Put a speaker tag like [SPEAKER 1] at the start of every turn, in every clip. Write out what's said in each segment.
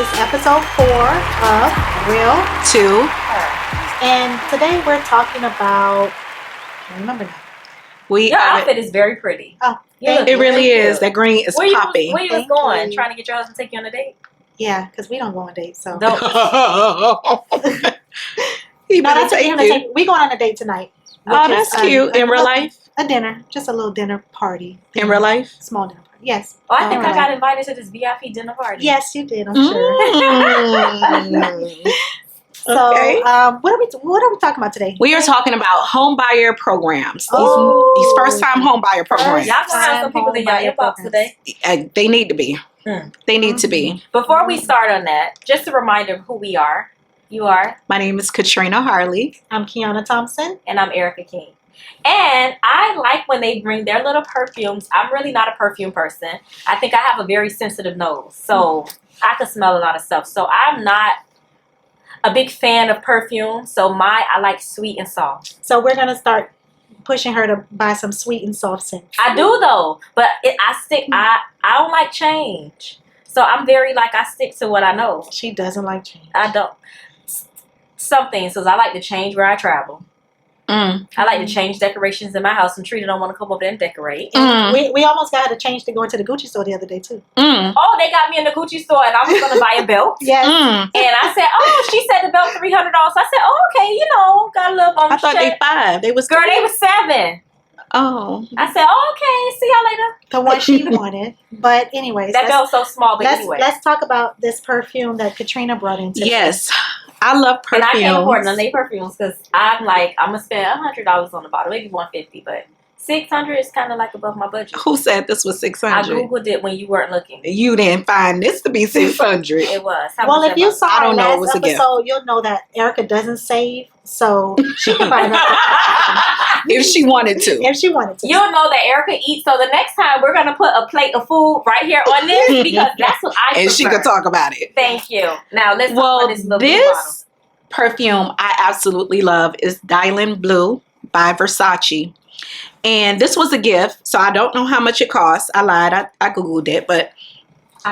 [SPEAKER 1] is episode 4 of Real2Her. And today we're talking about, I remember now.
[SPEAKER 2] Your outfit is very pretty.
[SPEAKER 1] Oh,
[SPEAKER 2] it really is. That green is popping.
[SPEAKER 1] Where you
[SPEAKER 2] was
[SPEAKER 1] going?
[SPEAKER 2] Trying to get your husband to take you on a date?
[SPEAKER 1] Yeah, because we don't go on dates. So.
[SPEAKER 2] Don't.
[SPEAKER 1] We going on a date tonight.
[SPEAKER 2] Oh, that's cute. In real life?
[SPEAKER 1] A dinner. Just a little dinner party.
[SPEAKER 2] In real life?
[SPEAKER 1] Small dinner party. Yes.
[SPEAKER 2] Oh, I think I got invited to this VIP dinner party.
[SPEAKER 1] Yes, you did, I'm sure. So,
[SPEAKER 2] okay.
[SPEAKER 1] What are we talking about today?
[SPEAKER 2] We are talking about home buyer programs. These first-time home buyer programs.
[SPEAKER 3] Y'all gonna have some people in your inbox today.
[SPEAKER 2] They need to be. They need to be.
[SPEAKER 3] Before we start on that, just a reminder of who we are. You are?
[SPEAKER 2] My name is Katrina Harley.
[SPEAKER 1] I'm Kiana Thompson.
[SPEAKER 3] And I'm Erica King. And I like when they bring their little perfumes. I'm really not a perfume person. I think I have a very sensitive nose. So I can smell a lot of stuff. So I'm not a big fan of perfume. So I like sweet and soft.
[SPEAKER 1] So we're going to start pushing her to buy some sweet and soft scents.
[SPEAKER 3] I do though. But I don't like change. So I'm very I stick to what I know.
[SPEAKER 1] She doesn't like change.
[SPEAKER 3] I don't. Some things, because I like to change where I travel. I like to change decorations in my house, and Trina don't want to come over there and decorate.
[SPEAKER 1] We almost got her to change to go into the Gucci store the other day, too.
[SPEAKER 3] Oh, they got me in the Gucci store, and I was going to buy a belt.
[SPEAKER 1] Yes.
[SPEAKER 3] And I said, oh, she said the belt $300. I said, oh, okay, got a little bonus.
[SPEAKER 2] I thought they $5. They was
[SPEAKER 3] Girl, they was $7.
[SPEAKER 2] Oh.
[SPEAKER 3] I said, oh, okay, see y'all later.
[SPEAKER 1] The one she wanted. But anyways.
[SPEAKER 3] That belt's so small, but anyway.
[SPEAKER 1] Let's talk about this perfume that Katrina brought in today.
[SPEAKER 2] Yes. I love perfumes.
[SPEAKER 3] And I can't afford none of their perfumes because I'm going to spend $100 on the bottle, maybe $150, but $600 is kind of above my budget.
[SPEAKER 2] Who said this was $600?
[SPEAKER 3] I Googled it when you weren't looking.
[SPEAKER 2] You didn't find this to be $600.
[SPEAKER 3] It was.
[SPEAKER 1] Well, if you saw our last episode, you'll know that Erica doesn't save, so she can buy another
[SPEAKER 2] if she wanted to.
[SPEAKER 1] If she wanted to.
[SPEAKER 3] You'll know that Erica eats, so the next time we're going to put a plate of food right here on this because that's what I prefer.
[SPEAKER 2] And she could talk about it.
[SPEAKER 3] Thank you. Now, let's talk about this little blue bottle.
[SPEAKER 2] Perfume I absolutely love is Dylan Blue by Versace. And this was a gift, so I don't know how much it costs. I lied. I Googled it, but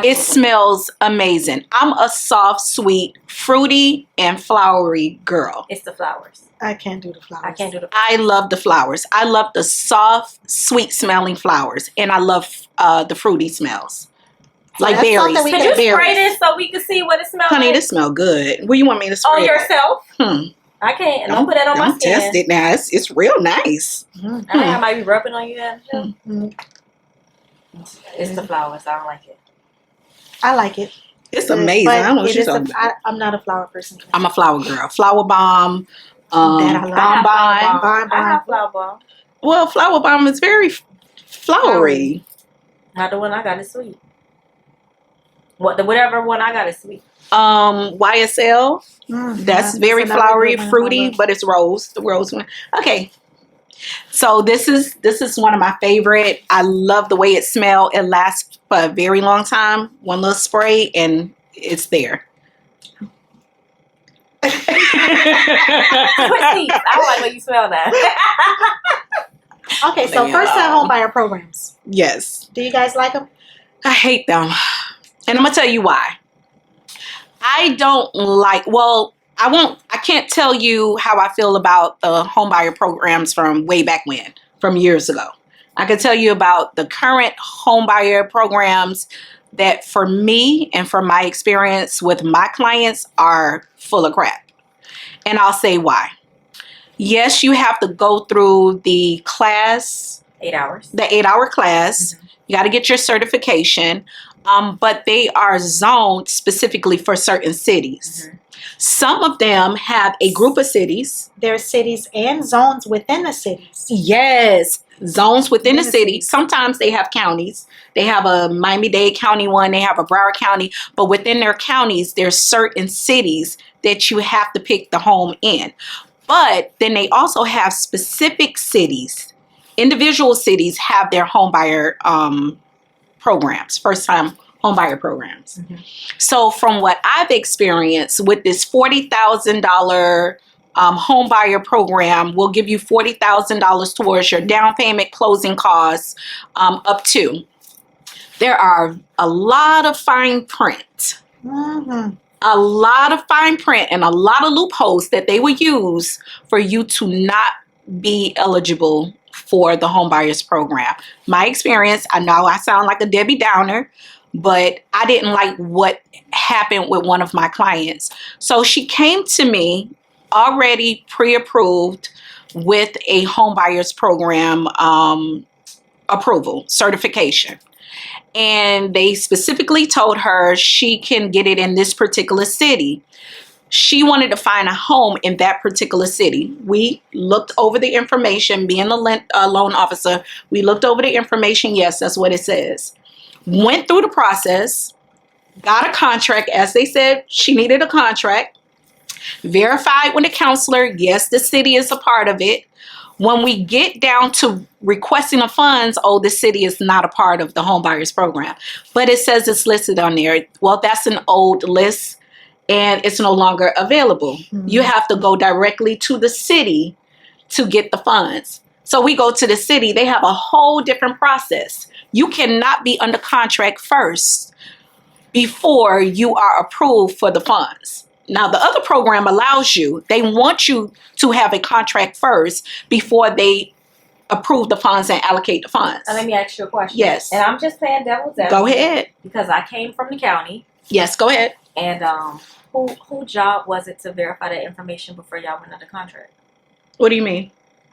[SPEAKER 2] it smells amazing. I'm a soft, sweet, fruity, and flowery girl.
[SPEAKER 3] It's the flowers.
[SPEAKER 1] I can't do the flowers.
[SPEAKER 2] I love the flowers. I love the soft, sweet-smelling flowers, and I love the fruity smells. Like berries.
[SPEAKER 3] Could you spray this so we can see what it smells like?
[SPEAKER 2] Honey, this smells good. What do you want me to spray?
[SPEAKER 3] On yourself? I can't. Don't put that on my skin.
[SPEAKER 2] Don't test it now. It's real nice.
[SPEAKER 3] I think I might be rubbing on you. It's the flowers. I don't like it.
[SPEAKER 1] I like it.
[SPEAKER 2] It's amazing. I don't know what you're talking about.
[SPEAKER 1] I'm not a flower person.
[SPEAKER 2] I'm a flower girl. Flower bomb.
[SPEAKER 3] I have flower bomb.
[SPEAKER 2] Well, flower bomb is very flowery.
[SPEAKER 3] Not the one I got is sweet. Whatever one I got is sweet.
[SPEAKER 2] YSL. That's very flowery, fruity, but it's rose. The rose one. Okay. So this is one of my favorite. I love the way it smells. It lasts for a very long time. One little spray and it's there.
[SPEAKER 3] I don't like when you smell that.
[SPEAKER 1] Okay, so first time home buyer programs.
[SPEAKER 2] Yes.
[SPEAKER 1] Do you guys like them?
[SPEAKER 2] I hate them. And I'm going to tell you why. I don't like, I can't tell you how I feel about the home buyer programs from way back when, from years ago. I can tell you about the current home buyer programs that for me and from my experience with my clients are full of crap. And I'll say why. Yes, you have to go through the class.
[SPEAKER 3] 8 hours.
[SPEAKER 2] The 8-hour class. You got to get your certification. But they are zoned specifically for certain cities. Some of them have a group of cities.
[SPEAKER 1] There are cities and zones within the cities.
[SPEAKER 2] Yes, zones within the city. Sometimes they have counties. They have a Miami-Dade County one. They have a Broward County. But within their counties, there's certain cities that you have to pick the home in. But then they also have specific cities. Individual cities have their home buyer programs, first-time home buyer programs. So from what I've experienced with this $40,000 home buyer program, will give you $40,000 towards your down payment, closing costs, up to. There are a lot of fine print
[SPEAKER 1] Mm-hmm.
[SPEAKER 2] A lot of fine print and a lot of loopholes that they would use for you to not be eligible for the home buyers program. My experience, I know I sound like a Debbie Downer, but I didn't like what happened with one of my clients. So she came to me already pre-approved with a home buyers program approval certification. And they specifically told her she can get it in this particular city. She wanted to find a home in that particular city. We looked over the information, being a loan officer, we looked over the information. Yes, that's what it says. Went through the process, got a contract. As they said, she needed a contract. Verified with the counselor. Yes, the city is a part of it. When we get down to requesting the funds, oh, the city is not a part of the home buyers program. But it says it's listed on there. Well, that's an old list and it's no longer available. Mm-hmm. You have to go directly to the city to get the funds. So we go to the city. They have a whole different process. You cannot be under contract first before you are approved for the funds. Now, the other program allows you, they want you to have a contract first before they approve the funds and allocate the funds.
[SPEAKER 3] Now, let me ask you a question.
[SPEAKER 2] Yes.
[SPEAKER 3] And I'm just playing devil's advocate.
[SPEAKER 2] Go ahead.
[SPEAKER 3] Because I came from the county.
[SPEAKER 2] Yes, go ahead.
[SPEAKER 3] And who job was it to verify that information before y'all went under contract?
[SPEAKER 2] What do you mean?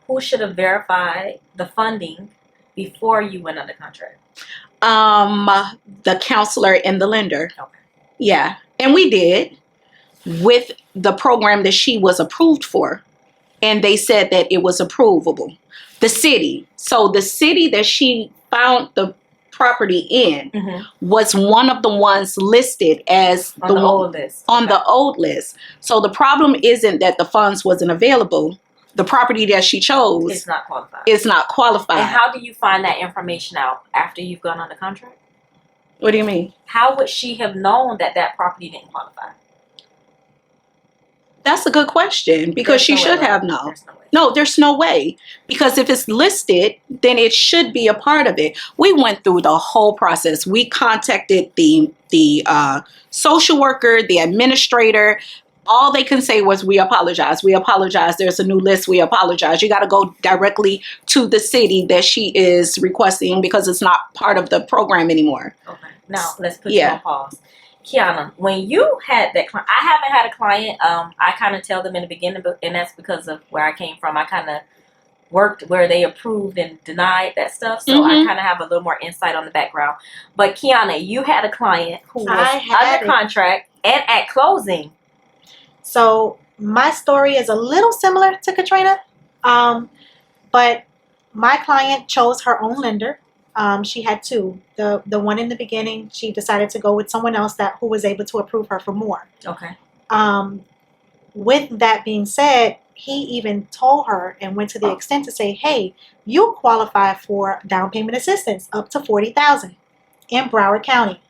[SPEAKER 3] Who should have verified the funding before you went under contract?
[SPEAKER 2] The counselor and the lender.
[SPEAKER 3] Okay.
[SPEAKER 2] Yeah. And we did with the program that she was approved for. And they said that it was approvable. The city. So the city that she found the property in was one of the ones listed as
[SPEAKER 3] on the old list.
[SPEAKER 2] On the old list. So the problem isn't that the funds wasn't available. The property that she chose
[SPEAKER 3] is not qualified.
[SPEAKER 2] It's not qualified.
[SPEAKER 3] And how do you find that information out after you've gone under contract?
[SPEAKER 2] What do you mean?
[SPEAKER 3] How would she have known that that property didn't qualify?
[SPEAKER 2] That's a good question because she should have known.
[SPEAKER 3] No,
[SPEAKER 2] there's no way. Because if it's listed, then it should be a part of it. We went through the whole process. We contacted the social worker, the administrator. All they can say was, we apologize. We apologize. There's a new list. We apologize. You got to go directly to the city that she is requesting because it's not part of the program anymore.
[SPEAKER 3] Okay. Now, let's put you on pause. Kiana, when you had that client, I haven't had a client. I kind of tell them in the beginning, and that's because of where I came from. I kind of worked where they approved and denied that stuff, so I kind of have a little more insight on the background. But Kiana, you had a client who was under contract and at closing.
[SPEAKER 1] So my story is a little similar to Katrina, but my client chose her own lender. She had two. The one in the beginning, she decided to go with someone else who was able to approve her for more.
[SPEAKER 3] Okay.
[SPEAKER 1] With that being said, he even told her and went to the extent to say, "Hey, you qualify for down payment assistance up to $40,000 in Broward County."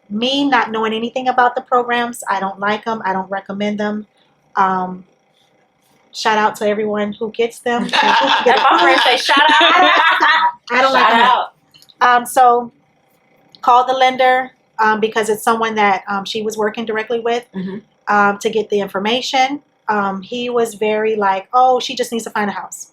[SPEAKER 1] Me not knowing anything about the programs, I don't like them. I don't recommend them. Shout out to everyone who gets them.
[SPEAKER 3] My friend say shout out.
[SPEAKER 1] I don't like them. So called the lender because it's someone that she was working directly with to get the information. He was very like, oh, she just needs to find a house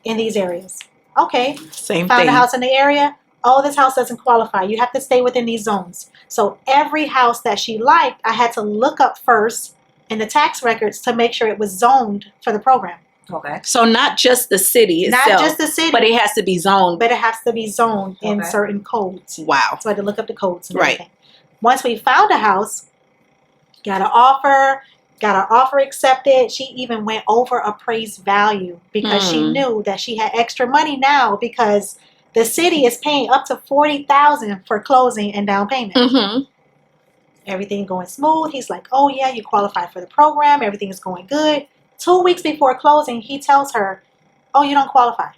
[SPEAKER 1] in these areas. Okay.
[SPEAKER 2] Same
[SPEAKER 1] Found
[SPEAKER 2] thing.
[SPEAKER 1] a house in the area. Oh, this house doesn't qualify. You have to stay within these zones. So every house that she liked, I had to look up first in the tax records to make sure it was zoned for the program.
[SPEAKER 3] Okay.
[SPEAKER 2] So not just the city itself.
[SPEAKER 1] Not just the city.
[SPEAKER 2] But it has to be zoned.
[SPEAKER 1] But it has to be zoned in certain codes.
[SPEAKER 2] Wow.
[SPEAKER 1] So I had to look up the codes and everything. Once we found a house, got an offer accepted. She even went over appraised value because she knew that she had extra money now because the city is paying up to $40,000 for closing and down payment. Everything going smooth. He's like, oh yeah, you qualify for the program. Everything is going good. 2 weeks before closing, he tells her, oh, you don't qualify.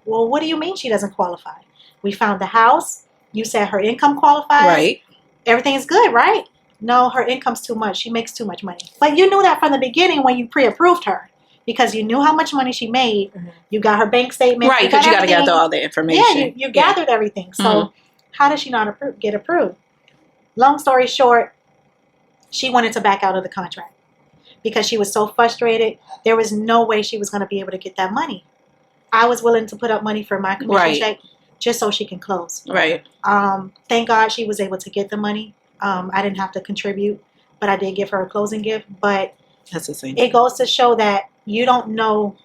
[SPEAKER 1] Well, what do you mean she doesn't qualify? We found the house. You said her income qualifies.
[SPEAKER 2] Right.
[SPEAKER 1] Everything's good, right? No, her income's too much. She makes too much money. But you knew that from the beginning when you pre-approved her because you knew how much money she made. You got her bank statement.
[SPEAKER 2] Right, because you got to gather all the information.
[SPEAKER 1] Yeah, you gathered everything. So how did she not get approved? Long story short, she wanted to back out of the contract because she was so frustrated. There was no way she was going to be able to get that money. I was willing to put up money for my commission check just so she can close.
[SPEAKER 2] Right.
[SPEAKER 1] Thank God she was able to get the money. I didn't have to contribute, but I did give her a closing gift. But
[SPEAKER 2] that's the same.
[SPEAKER 1] It goes to show that you don't know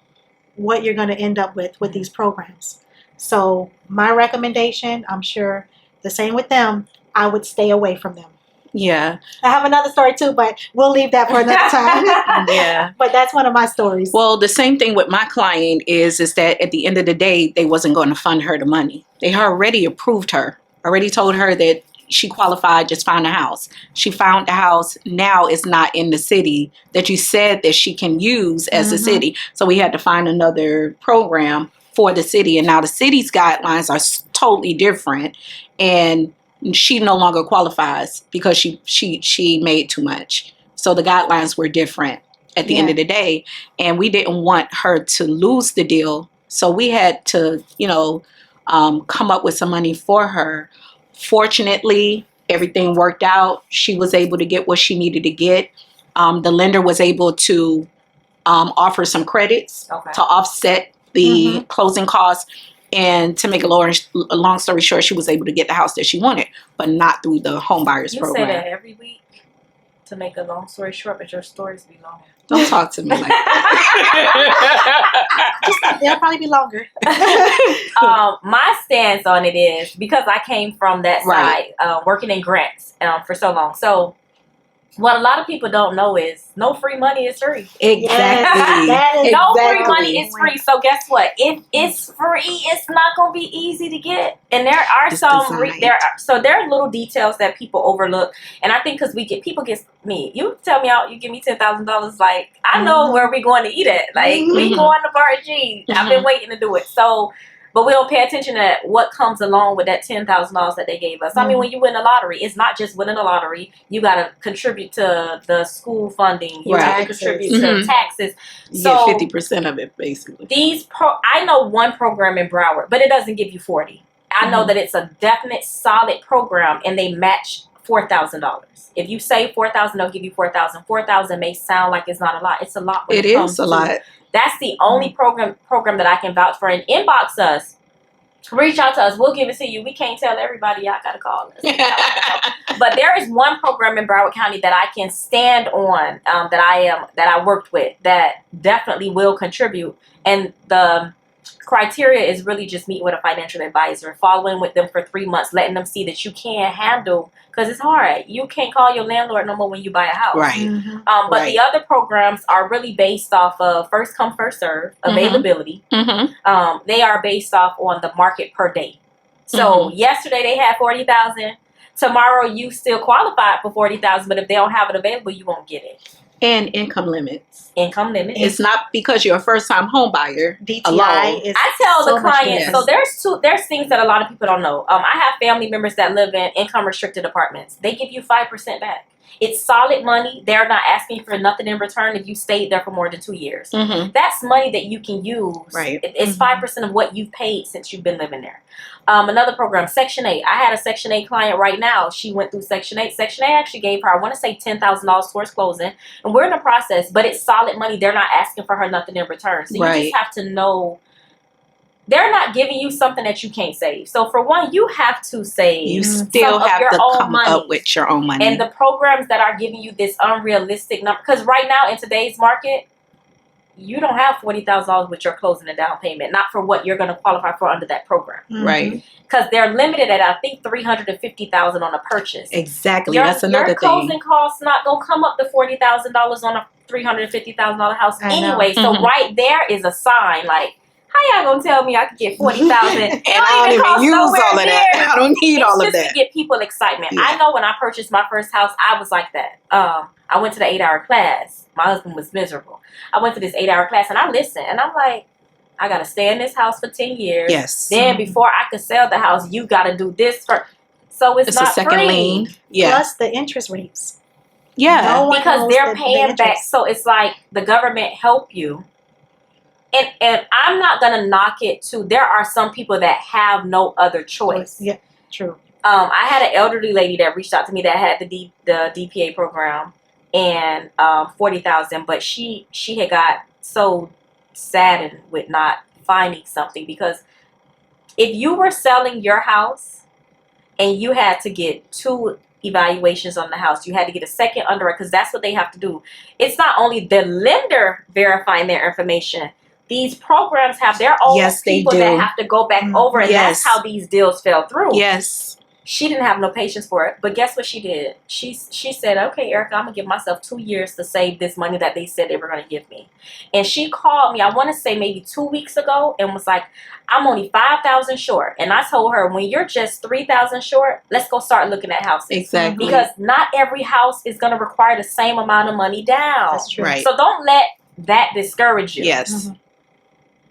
[SPEAKER 1] what you're going to end up with these programs. So my recommendation, I'm sure the same with them, I would stay away from them.
[SPEAKER 2] Yeah.
[SPEAKER 1] I have another story too, but we'll leave that for another time.
[SPEAKER 2] Yeah.
[SPEAKER 1] But that's one of my stories.
[SPEAKER 2] Well, the same thing with my client is that at the end of the day, they wasn't going to fund her the money. They already approved her, already told her that she qualified, just found a house. She found the house. Now it's not in the city that you said that she can use as a city. So we had to find another program for the city. And now the city's guidelines are totally different. And she no longer qualifies because she made too much. So the guidelines were different at the end of the day. And we didn't want her to lose the deal. So we had to, come up with some money for her. Fortunately, everything worked out. She was able to get what she needed to get. The lender was able to offer some credits to offset the closing costs. And to make a long story short, she was able to get the house that she wanted, but not through the home buyers program.
[SPEAKER 3] You say that every week to make a long story short, but your stories be long.
[SPEAKER 2] Don't talk to me like that.
[SPEAKER 1] They'll probably be longer.
[SPEAKER 3] My stance on it is because I came from that side, working in grants for so long. So what a lot of people don't know is no free money is free.
[SPEAKER 2] Exactly.
[SPEAKER 3] No free money is free. So guess what? If it's free, it's not going to be easy to get. And there are there are little details that people overlook. And I think because people get me, you tell me out, you give me $10,000, like I know where we're going to eat at. Like we going to Bar G. I've been waiting to do it. So. But we don't pay attention to what comes along with that $10,000 that they gave us. I mean, when you win a lottery, it's not just winning a lottery. You got to contribute to the school funding. You got to contribute to taxes.
[SPEAKER 2] So you get 50% of it, basically.
[SPEAKER 3] I know one program in Broward, but it doesn't give you 40. I know that it's a definite solid program, and they match $4,000. If you say $4,000, they'll give you $4,000. $4,000 may sound like it's not a lot. It's a lot.
[SPEAKER 2] It is a lot.
[SPEAKER 3] That's the only program that I can vouch for. And inbox us. Reach out to us. We'll give it to you. We can't tell everybody y'all got to call us. But there is one program in Broward County that I can stand on that I worked with that definitely will contribute. And the criteria is really just meet with a financial advisor, following with them for 3 months, letting them see that you can handle, because it's hard. You can't call your landlord no more when you buy a house.
[SPEAKER 2] Right.
[SPEAKER 3] But the other programs are really based off of first come, first serve, availability. They are based off on the market per day. So yesterday they had 40,000. Tomorrow you still qualified for 40,000, but if they don't have it available, you won't get it.
[SPEAKER 2] And income limits.
[SPEAKER 3] It's
[SPEAKER 2] not because you're a first time home buyer.
[SPEAKER 1] DTI is
[SPEAKER 3] I tell
[SPEAKER 1] so
[SPEAKER 3] the clients,
[SPEAKER 1] much
[SPEAKER 3] so there's things that a lot of people don't know. I have family members that live in income restricted apartments. They give you 5% back. It's solid money. They're not asking for nothing in return if you stayed there for more than 2 years. That's money that you can use.
[SPEAKER 2] Right.
[SPEAKER 3] It's 5% of what you've paid since you've been living there. Another program, Section 8. I had a Section 8 client right now. She went through Section 8. Section 8 actually gave her, I want to say, $10,000 towards closing. And we're in the process, but it's solid money. They're not asking for her nothing in return. So you just have to know they're not giving you something that you can't save. So for one, you have to save.
[SPEAKER 2] You still have to come up with your own money.
[SPEAKER 3] And the programs that are giving you this unrealistic number, because right now in today's market, you don't have $40,000 with your closing and down payment, not for what you're going to qualify for under that program.
[SPEAKER 2] Right.
[SPEAKER 3] Because they're limited at, I think, $350,000 on a purchase.
[SPEAKER 2] Exactly. That's another thing.
[SPEAKER 3] Your closing costs not going to come up to $40,000 on a $350,000 house anyway. So right there is a sign like, how y'all gonna tell me I could get 40,000
[SPEAKER 2] and I don't even use all of that? I don't need all of that.
[SPEAKER 3] Just to get people excitement.
[SPEAKER 2] Yeah.
[SPEAKER 3] I know when I purchased my first house, I was like that. I went to the 8-hour class. My husband was miserable. I went to this 8-hour class and I listened and I'm like, I gotta stay in this house for 10 years.
[SPEAKER 2] Yes.
[SPEAKER 3] Then before I could sell the house, you gotta do this first. So it's not
[SPEAKER 2] a second
[SPEAKER 3] free.
[SPEAKER 2] lien. Yeah.
[SPEAKER 1] Plus the interest rates.
[SPEAKER 2] Yeah.
[SPEAKER 3] Because they're paying back. So it's like the government help you. And I'm not going to knock it too. There are some people that have no other choice.
[SPEAKER 1] Yeah, true.
[SPEAKER 3] I had an elderly lady that reached out to me that had the DPA program and $40,000, but she had got so saddened with not finding something, because if you were selling your house and you had to get 2 evaluations on the house, you had to get a second underwrite, because that's what they have to do. It's not only the lender verifying their information. These programs have their own people that have to go back over, and that's how these deals fell through.
[SPEAKER 2] Yes.
[SPEAKER 3] She didn't have no patience for it, but guess what she did? She said, okay, Erica, I'm going to give myself 2 years to save this money that they said they were going to give me. And she called me, I want to say maybe 2 weeks ago, and was like, I'm only $5,000 short. And I told her, when you're just $3,000 short, let's go start looking at houses.
[SPEAKER 2] Exactly.
[SPEAKER 3] Because not every house is going to require the same amount of money down.
[SPEAKER 1] That's true.
[SPEAKER 2] Right.
[SPEAKER 3] So don't let that discourage you.
[SPEAKER 2] Yes.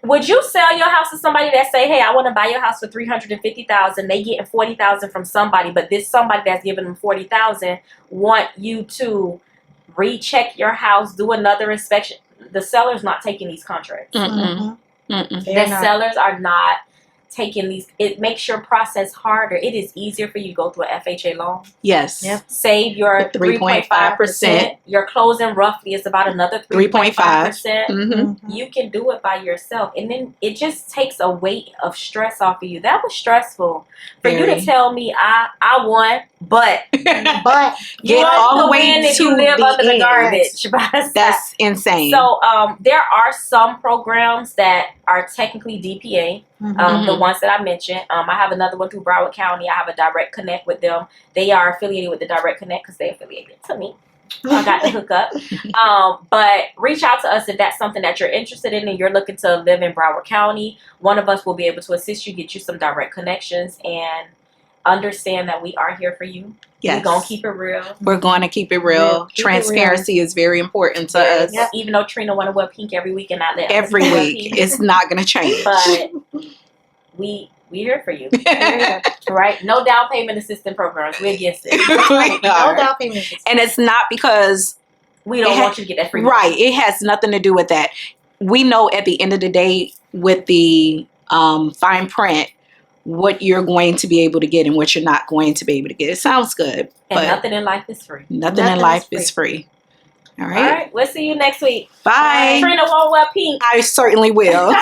[SPEAKER 3] Would you sell your house to somebody that say, hey, I want to buy your house for $350,000, they getting $40,000 from somebody, but this somebody that's giving them $40,000 want you to recheck your house, do another inspection? The seller's not taking these contracts.
[SPEAKER 2] Mm-mm. Mm-mm.
[SPEAKER 3] The sellers are not taking these. It makes your process harder. It is easier for you to go through an FHA loan.
[SPEAKER 2] Yes.
[SPEAKER 1] Yep.
[SPEAKER 3] Save your 3.5%. Your closing roughly is about another 3.5%.
[SPEAKER 2] Mm-hmm.
[SPEAKER 3] You can do it by yourself, and then it just takes a weight of stress off of you. That was stressful for you to tell me I won, but
[SPEAKER 2] get all the way
[SPEAKER 3] if you live under the garbage.
[SPEAKER 2] That's insane.
[SPEAKER 3] So there are some programs that are technically DPA. The ones that I mentioned. I have another one through Broward County. I have a direct connect with them. They are affiliated with the direct connect because they affiliated to me. So I got the hookup. But reach out to us if that's something that you're interested in and you're looking to live in Broward County. One of us will be able to assist you, get you some direct connections, and understand that we are here for you.
[SPEAKER 2] Yes.
[SPEAKER 3] We're going to keep it real.
[SPEAKER 2] We're going to keep it real. Transparency is very important to us.
[SPEAKER 3] Yep. Even though Trina want to wear pink every week and not let
[SPEAKER 2] every week, it's not going to change.
[SPEAKER 3] But we here for you. Right? No down payment assistance programs. We're against it.
[SPEAKER 1] No down payment assistance.
[SPEAKER 2] And it's not because
[SPEAKER 3] we don't want you to get that free money.
[SPEAKER 2] Right. It has nothing to do with that. We know at the end of the day with the fine print what you're going to be able to get and what you're not going to be able to get. It sounds good.
[SPEAKER 3] And
[SPEAKER 2] but
[SPEAKER 3] nothing in life is free.
[SPEAKER 2] Nothing in life is free. All right.
[SPEAKER 3] All right. We'll see you next week.
[SPEAKER 2] Bye.
[SPEAKER 3] Trina won't wear pink.
[SPEAKER 2] I certainly will.